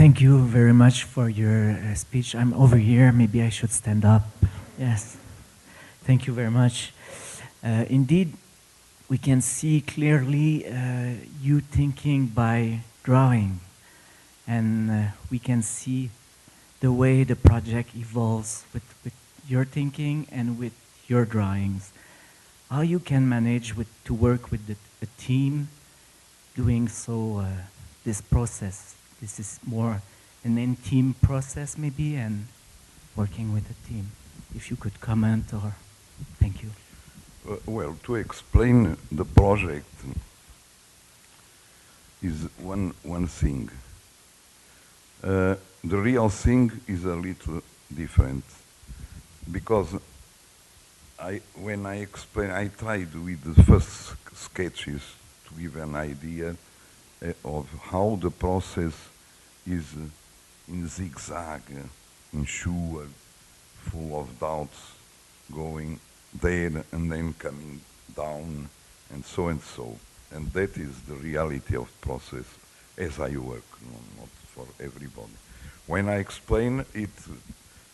Thank you very much for your speech. I'm over here. Maybe I should stand up. Yes. Thank you very much. Indeed, we can see clearly you thinking by drawing, and we can see the way the project evolves with your thinking and with your drawings. How you can manage to work with a team doing so this process. This is more an in-team process maybe, and working with a team. If you could comment, or thank you. Well, to explain the project is one thing. The real thing is a little different, because when I explain, I tried with the first sketches to give an idea of how the process is in zigzag, in sure, full of doubts, going there and then coming down, and so and so. And that is the reality of process as I work, not for everybody. When I explain it,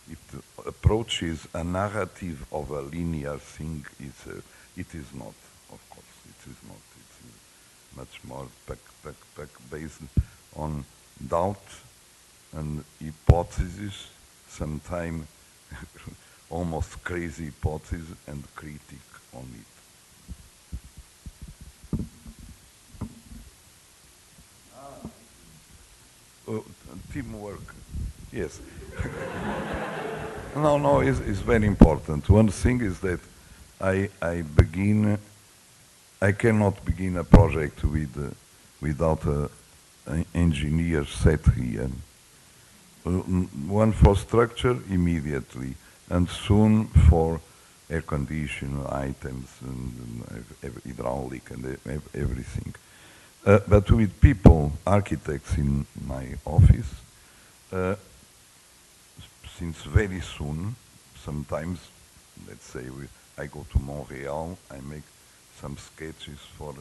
it approaches a narrative of a linear thing. It is not, of course, it is not. It is much more based on doubt and hypothesis, sometimes almost crazy hypothesis, and critique on it. Teamwork, yes. No, it's very important. One thing is that I cannot begin a project without an engineer set here. One for structure immediately, and soon for air conditioner items and hydraulic and everything. But with people, architects in my office, since very soon, sometimes, let's say I go to Montreal, I make some sketches for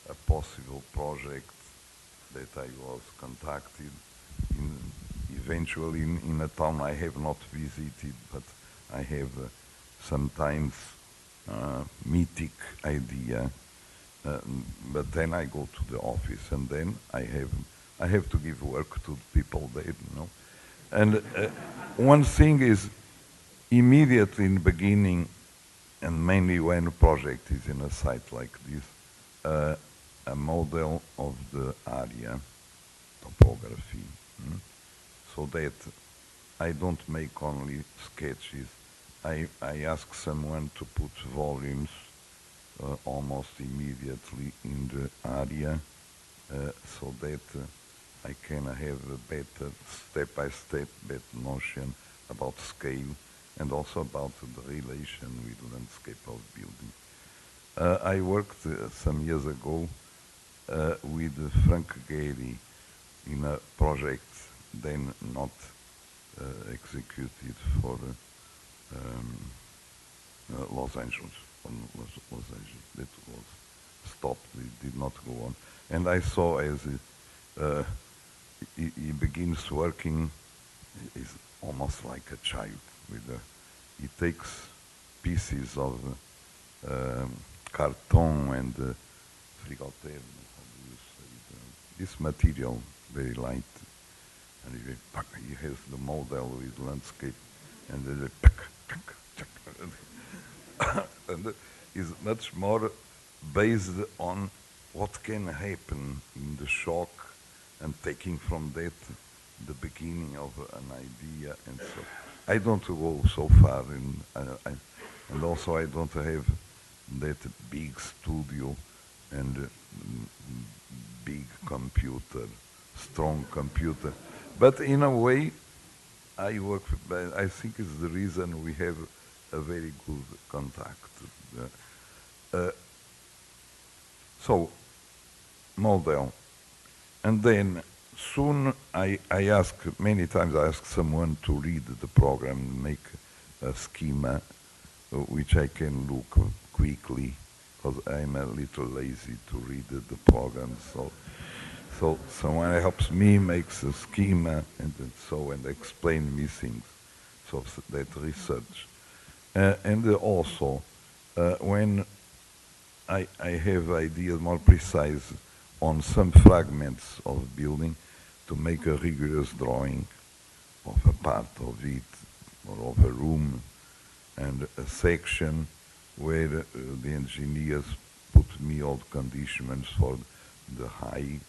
a possible project that I was contacted eventually in a town I have not visited, but I have sometimes mythic idea. But then I go to the office, and then I have to give work to people there, you know. And one thing is, immediately in the beginning, and mainly when a project is in a site like this, a model of the area, topography, so that I don't make only sketches. I ask someone to put volumes almost immediately in the area, so that I can have a better step-by-step better notion about scale and also about the relation with landscape of building. I worked some years ago with Frank Gehry in a project then not executed for Los Angeles. Los Angeles. That was stopped. It did not go on. And I saw as he begins working, he's almost like a child. He takes pieces of carton and frigoterm, this material, very light, and he has the model with landscape, and then and is much more based on what can happen in the shock, and taking from that the beginning of an idea. And so I don't go so far, and also I don't have that big studio and big computer, strong computer. But in a way, I work. I think it's the reason we have a very good contact. So, model. And then soon many times I ask someone to read the program, make a schema, which I can look quickly, because I'm a little lazy to read the program. So someone helps me, makes a schema, and explain me things. So that research. And also, when I have ideas more precise on some fragments of building to make a rigorous drawing of a part of it or of a room and a section where the engineers put me all the conditions for the height,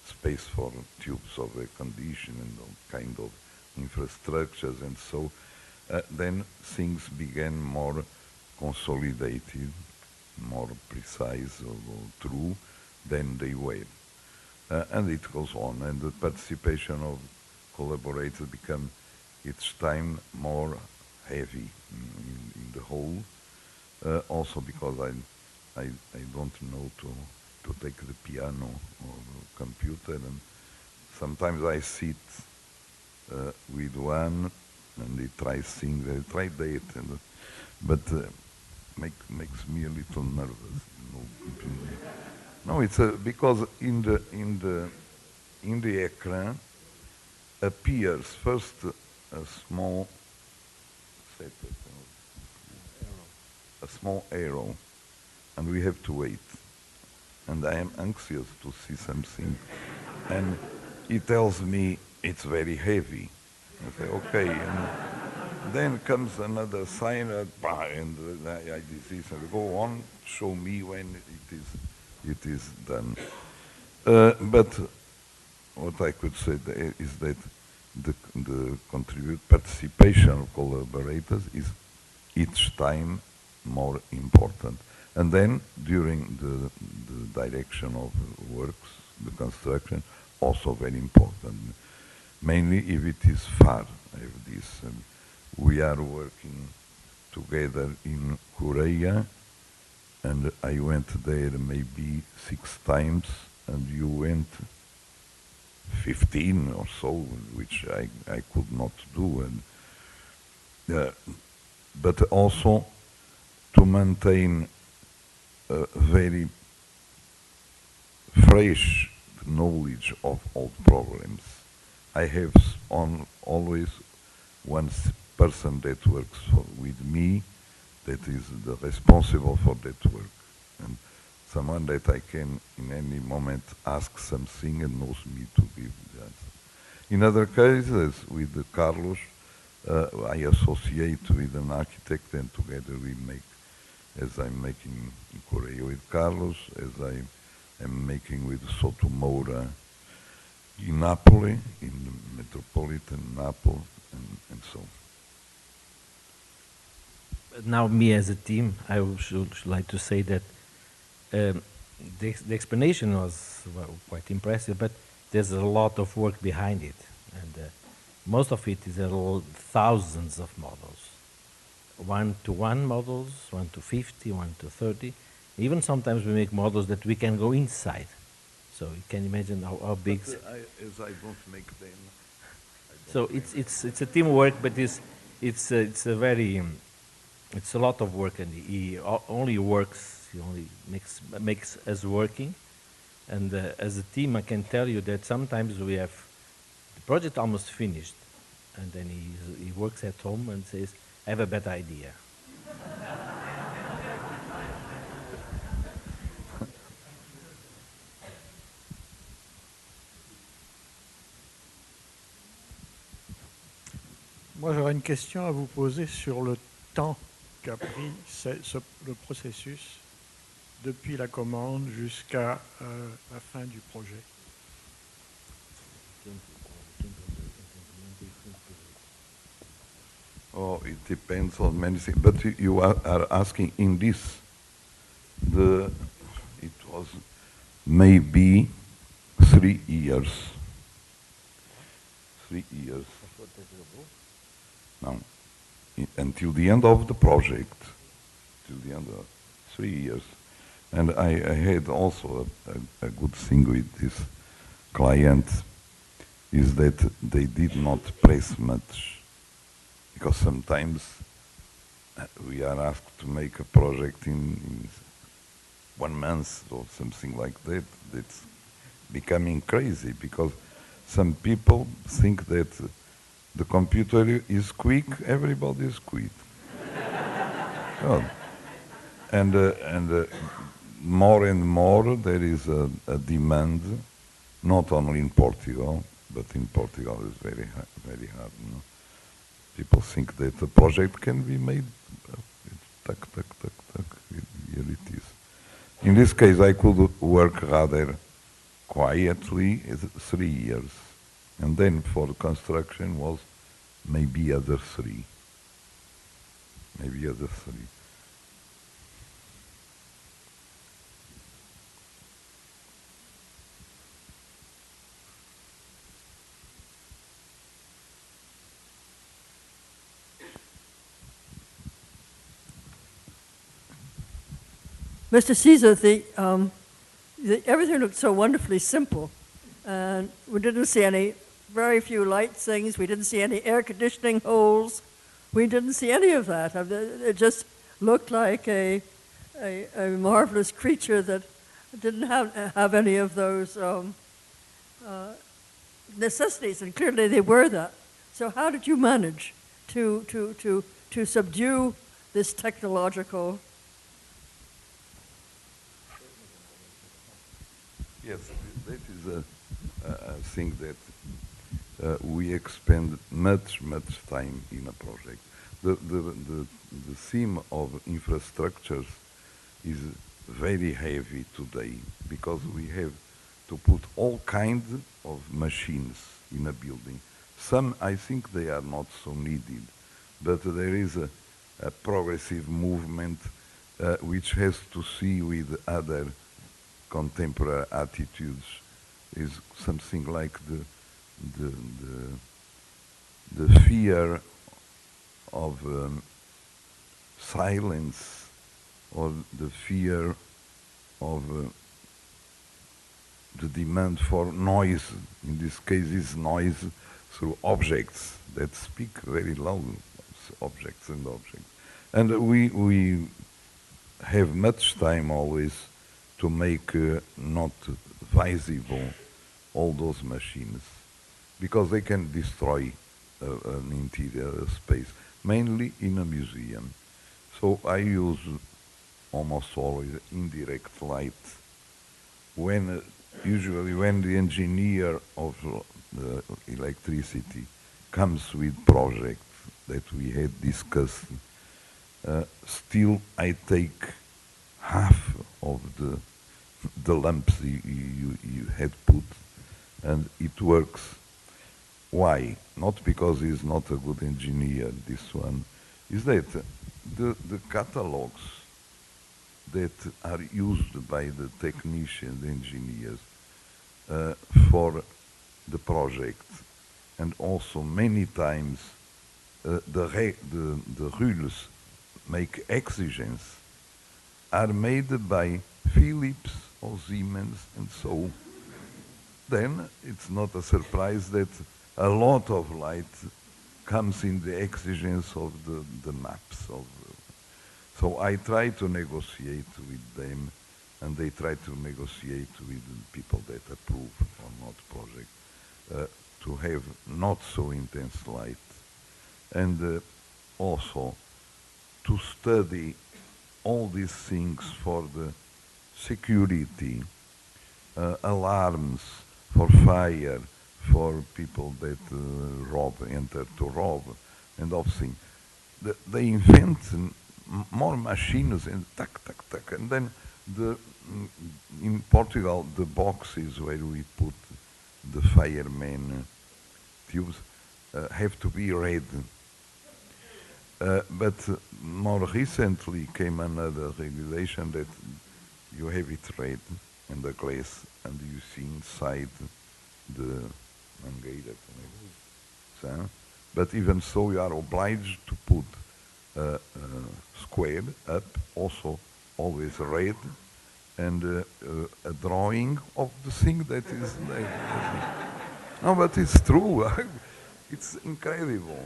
space for tubes of air condition and all kind of infrastructures, and so then things began more consolidated, more precise or true than they were. And it goes on, and the participation of collaborators become each time more heavy in the whole. Also because I don't know to take the piano or the computer, and sometimes I sit with one and he tries things, I try that, but makes me a little nervous. No, it's because in the ecran appears first a small arrow, and we have to wait. And I am anxious to see something, and he tells me it's very heavy. I say okay, and then comes another sign, and I this, and go on, show me when it is done. But what I could say is that the participation of collaborators is each time more important. And then during the direction of works, the construction, also very important. Mainly if it is far. I have this. We are working together in Korea, and I went there maybe 6 times, and you went 15 or so, which I could not do. And but also to maintain very fresh knowledge of old problems. I have always one person that works with me that is the responsible for that work, and someone that I can in any moment ask something and knows me to give the answer. In other cases, with Carlos, I associate with an architect, and together we make, as I'm making in Korea with Carlos, as I am making with Sotomoura in Napoli, in the metropolitan Naples, and so on. Now, me as a team, I should like to say that the explanation was quite impressive, but there's a lot of work behind it, and most of it is thousands of models, 1-to-1 models, 1-to-50, 1-to-30. Even sometimes we make models that we can go inside. So you can imagine how big. As I don't make them. So it's a teamwork, but it's a very it's a lot of work, and he only works. He only makes us working, and as a team, I can tell you that sometimes we have the project almost finished, and then he works at home and says, "I have a better idea." Moi, j'aurais une question à vous poser sur le temps qu'a pris le processus depuis la commande jusqu'à la fin du projet. Oh, it depends on many things. But you are asking in this, it was maybe 3 years. 3 years. No, until the end of the project, till the end of 3 years. And I had also a good thing with this client, is that they did not press much, because sometimes we are asked to make a project in 1 month or something like that. becoming crazy because some people think that the computer is quick, everybody is quick. Well, and more and more there is a demand, not only in Portugal, but in Portugal is very hard. You know? People think that a project can be made, tuck, tuck, tuck, tuck, here it is. In this case, I could work rather quietly 3 years, and then for construction was maybe other 3. Maybe other 3. Mr. Siza, everything looked so wonderfully simple, and we didn't see any, very few light things. We didn't see any air conditioning holes. We didn't see any of that. It just looked like a marvelous creature that didn't have any of those necessities, and clearly they were that. So how did you manage to subdue this technological? Yes, that is a thing that we expend much time in a project. The theme of infrastructures is very heavy today because we have to put all kinds of machines in a building. Some, I think they are not so needed, but there is a progressive movement which has to see with other contemporary attitudes, is something like the fear of silence, or the fear of the demand for noise. In this case, is noise through objects that speak very loud, objects. And we have much time always to make not visible all those machines, because they can destroy an interior space, mainly in a museum. So I use almost always indirect light. Usually when the engineer of the electricity comes with projects that we had discussed, still I take half of the lamps you had put, and it works. Why? Not because he's not a good engineer, this one, is that the catalogs that are used by the technicians, engineers, for the project, and also many times the rules make exigence, are made by Philips or Siemens, and so then it's not a surprise that a lot of light comes in the exigence of the maps. So I try to negotiate with them, and they try to negotiate with people that approve or not project, to have not so intense light, and also to study all these things for the security, alarms for fire, for people that enter to rob, and all things. They invent more machines and tuck, and then in Portugal the boxes where we put the fireman tubes have to be red. But more recently came another regulation that you have it red in the glass, and you see inside the mangueira. But even so, you are obliged to put square up, also always red, and a drawing of the thing that is there. No, but it's true. It's incredible.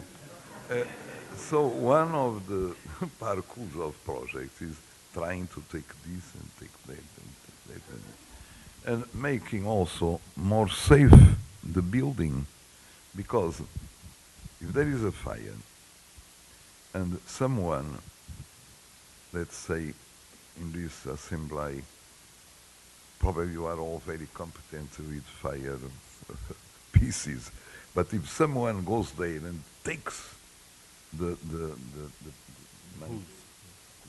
So one of the parcours of projects is trying to take this and take that and take that. and making also more safe the building, because if there is a fire and someone, let's say in this assembly, probably you are all very competent with fire pieces, but if someone goes there and takes the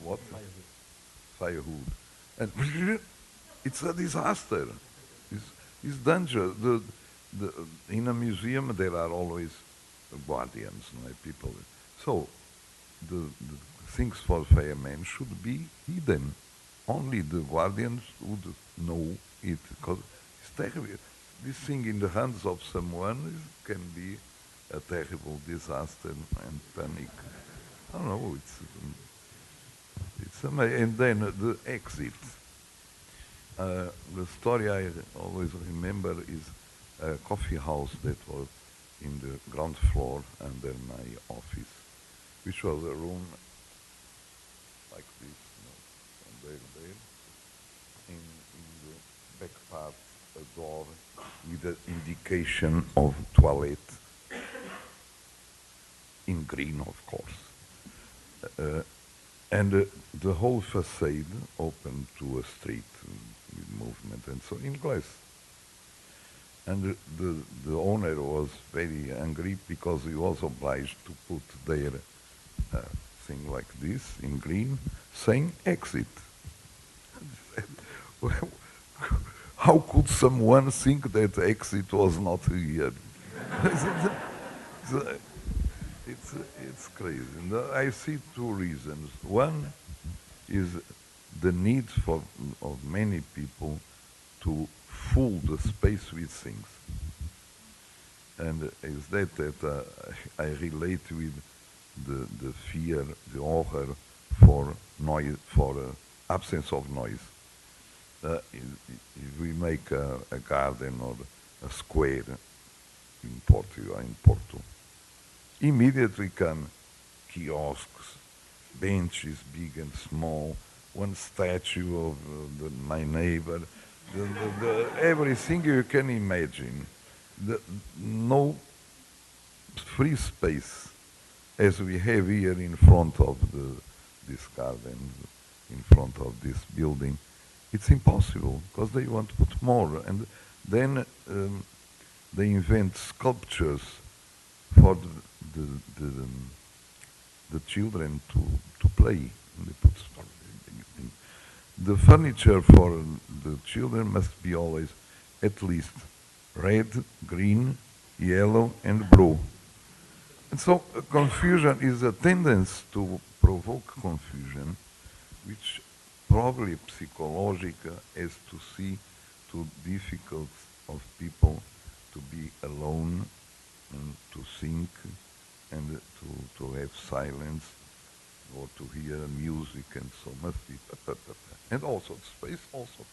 what? Firewood. And it's a disaster. It's dangerous. In a museum there are always guardians, people. So the things for firemen should be hidden. Only the guardians would know it, because it's terrible. This thing in the hands of someone can be a terrible disaster and panic. I don't know. It's amazing. And then the exit. The story I always remember is a coffee house that was in the ground floor under my office, which was a room like this, from there, in the back part, a door with an indication of toilet, in green, of course. And the whole facade opened to a street with movement, and so in glass. And the owner was very angry because he was obliged to put there a thing like this in green, saying exit. How could someone think that exit was not here? It's crazy. And I see two reasons. One is the need of many people to fill the space with things. And is that I relate with the fear, the horror for noise, for absence of noise. If we make a garden or a square in Portugal, in Porto, immediately come kiosks, benches big and small, one statue of my neighbor, everything you can imagine. No free space as we have here in front of this garden, in front of this building. It's impossible because they want to put more, and then they invent sculptures for the children to play. And they put the furniture for the children must be always at least red, green, yellow, and blue. And so confusion is a tendency to provoke confusion, which probably psychological as to see too difficult of people to be alone and to think and to have silence or to hear music, and so must be and also space also